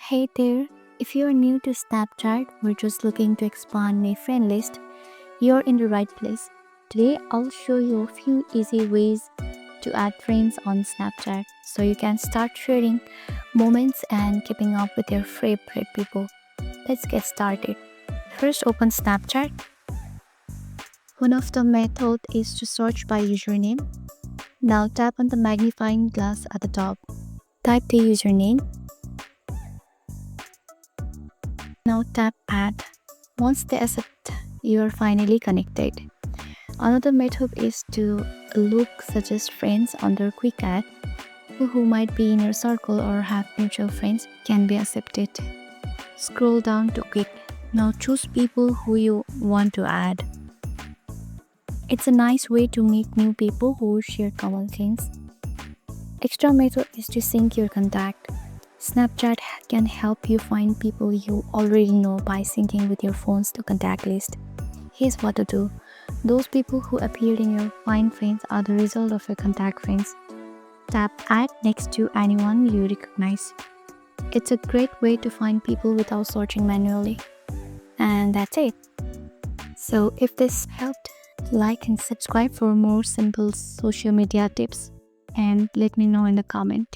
Hey there, if you're new to Snapchat or just looking to expand a friend list, you're in the right place. Today, I'll show you a few easy ways to add friends on Snapchat so you can start sharing moments and keeping up with your favorite people. Let's get started. First, open Snapchat. One of the methods is to search by username. Now tap on the magnifying glass at the top. Type the username. Now tap add. Once they accept, you are finally connected. Another method is to look suggest friends under quick add. People who might be in your circle or have mutual friends can be accepted. Scroll down to quick. Now choose people who you want to add. It's a nice way to meet new people who share common things. Extra method is to sync your contact. Snapchat can help you find people you already know by syncing with your phone's to contact list. Here's what to do. Those people who appear in your Find Friends are the result of your contact friends. Tap Add next to anyone you recognize. It's a great way to find people without searching manually. And that's it. So if this helped, like and subscribe for more simple social media tips and let me know in the comment.